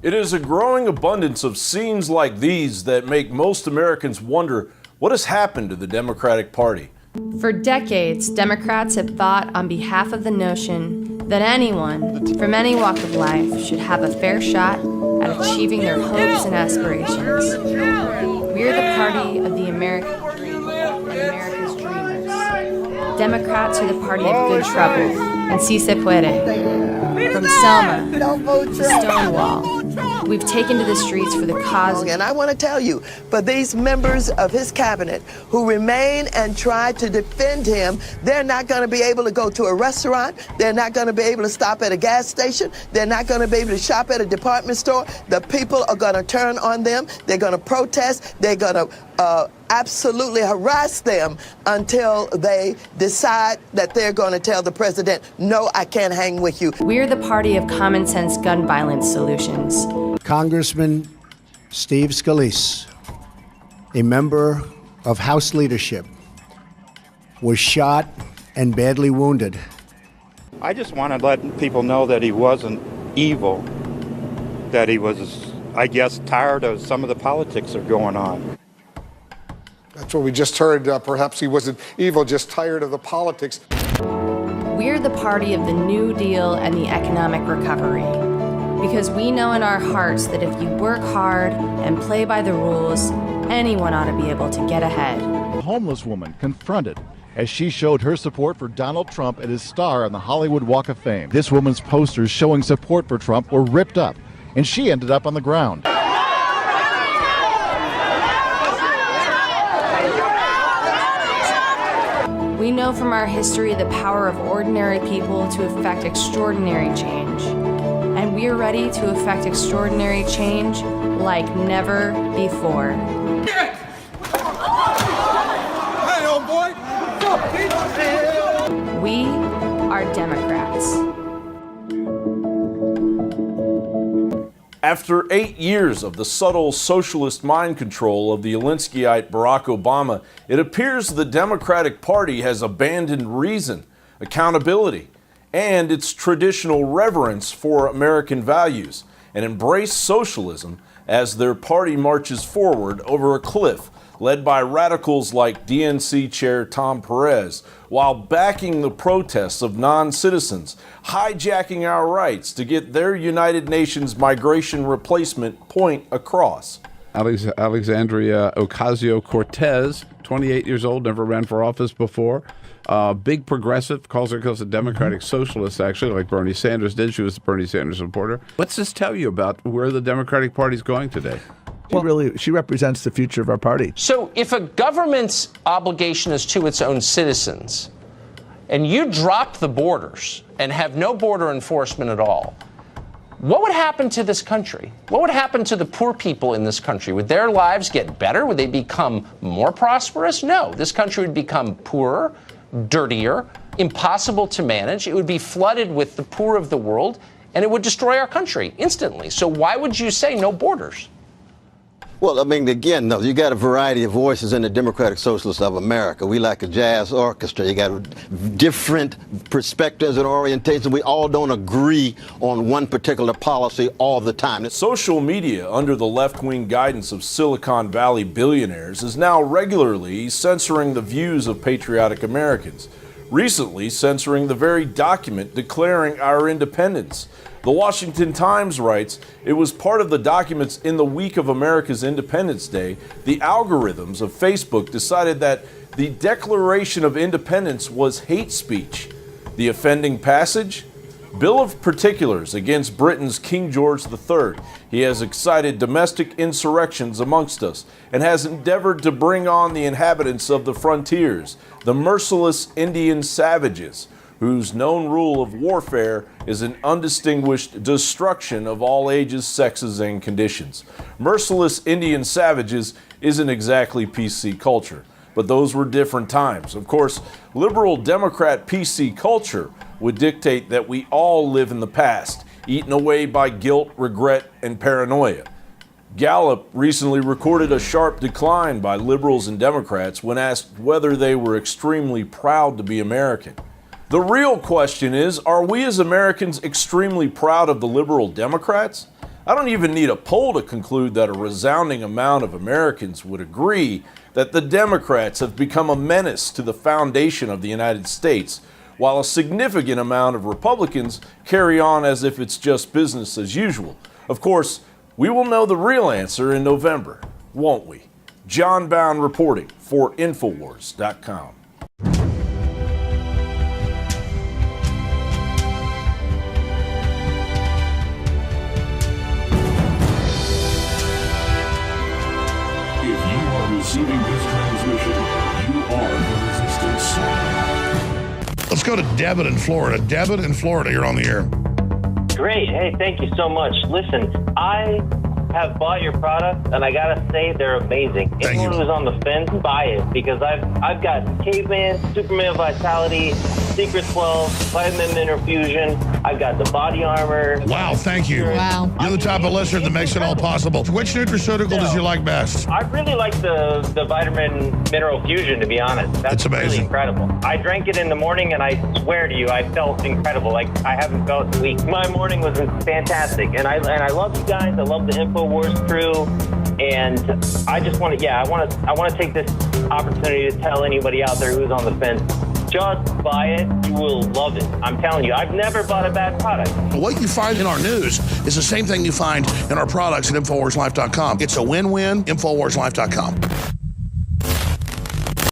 It is a growing abundance of scenes like these that make most Americans wonder what has happened to the Democratic Party. For decades, Democrats have fought on behalf of the notion that anyone from any walk of life should have a fair shot at achieving their hopes and aspirations. We're the party of the American dream and America's dreamers. Democrats are the party of good trouble and si se puede. From Selma to Stonewall, we've taken to the streets for the cause. And I want to tell you, for these members of his cabinet who remain and try to defend him, they're not going to be able to go to a restaurant. They're not going to be able to stop at a gas station. They're not going to be able to shop at a department store. The people are going to turn on them. They're going to protest. They're going to absolutely harass them until they decide that they're going to tell the president, no, I can't hang with you. We're the party of common sense gun violence solutions. Congressman Steve Scalise, a member of House leadership, was shot and badly wounded. I just want to let people know that he wasn't evil, that he was, I guess, tired of some of the politics that are going on. That's what we just heard. Perhaps he wasn't evil, just tired of the politics. We're the party of the New Deal and the economic recovery. Because we know in our hearts that if you work hard and play by the rules, anyone ought to be able to get ahead. A homeless woman confronted as she showed her support for Donald Trump at his star on the Hollywood Walk of Fame. This woman's posters showing support for Trump were ripped up, and she ended up on the ground. We know from our history the power of ordinary people to effect extraordinary change. And we're ready to effect extraordinary change like never before. Hey, old boy! We are Democrats. After 8 years of the subtle socialist mind control of the Alinskyite Barack Obama, it appears the Democratic Party has abandoned reason, accountability, and its traditional reverence for American values, and embraced socialism as their party marches forward over a cliff led by radicals like DNC Chair Tom Perez, while backing the protests of non-citizens, hijacking our rights to get their United Nations migration replacement point across. Alexandria Ocasio-Cortez, 28 years old, never ran for office before. Big progressive, calls herself a democratic socialist, actually, like Bernie Sanders did. She was a Bernie Sanders supporter. What's this tell you about where the Democratic Party is going today? She represents the future of our party. So if a government's obligation is to its own citizens, and you drop the borders and have no border enforcement at all, what would happen to this country? What would happen to the poor people in this country? Would their lives get better? Would they become more prosperous? No. This country would become poorer, dirtier, impossible to manage. It would be flooded with the poor of the world, and it would destroy our country instantly. So why would you say no borders? Well, I mean, again, no, you got a variety of voices in the Democratic Socialists of America. We like a jazz orchestra. You got different perspectives and orientations. We all don't agree on one particular policy all the time. Social media, under the left-wing guidance of Silicon Valley billionaires, is now regularly censoring the views of patriotic Americans, recently censoring the very document declaring our independence. The Washington Times writes, it was part of the documents in the week of America's Independence Day. The algorithms of Facebook decided that the Declaration of Independence was hate speech. The offending passage? Bill of Particulars against Britain's King George III. He has excited domestic insurrections amongst us and has endeavored to bring on the inhabitants of the frontiers, the merciless Indian savages, whose known rule of warfare is an undistinguished destruction of all ages, sexes, and conditions. Merciless Indian savages isn't exactly PC culture, but those were different times. Of course, liberal Democrat PC culture would dictate that we all live in the past, eaten away by guilt, regret, and paranoia. Gallup recently recorded a sharp decline by liberals and Democrats when asked whether they were extremely proud to be American. The real question is, are we as Americans extremely proud of the liberal Democrats? I don't even need a poll to conclude that a resounding amount of Americans would agree that the Democrats have become a menace to the foundation of the United States, while a significant amount of Republicans carry on as if it's just business as usual. Of course, we will know the real answer in November, won't we? John Bound reporting for Infowars.com. Receiving this transmission, you are the resistance. Let's go to Debit in Florida. Debit in Florida, you're on the air. Great. Hey, thank you so much. Listen, I have bought your product, and I gotta say they're amazing. Anyone who's on the fence, buy it, because I've got Caveman, Superman Vitality, Secret 12, Vitamin Mineral Fusion. I've got the body armor. Wow, thank you. Wow. You're the type of listener that makes it all possible. Which nutraceutical does you like best? I really like the Vitamin Mineral Fusion, to be honest. That's amazing. Really incredible. I drank it in the morning, and I swear to you, I felt incredible. Like I haven't felt in weeks. My morning was fantastic, and I love you guys. I love the InfoWars crew, and I just want to, I want to take this opportunity to tell anybody out there who's on the fence. Just buy it. You will love it. I'm telling you, I've never bought a bad product. What you find in our news is the same thing you find in our products at InfoWarsLife.com. It's a win-win. InfoWarsLife.com.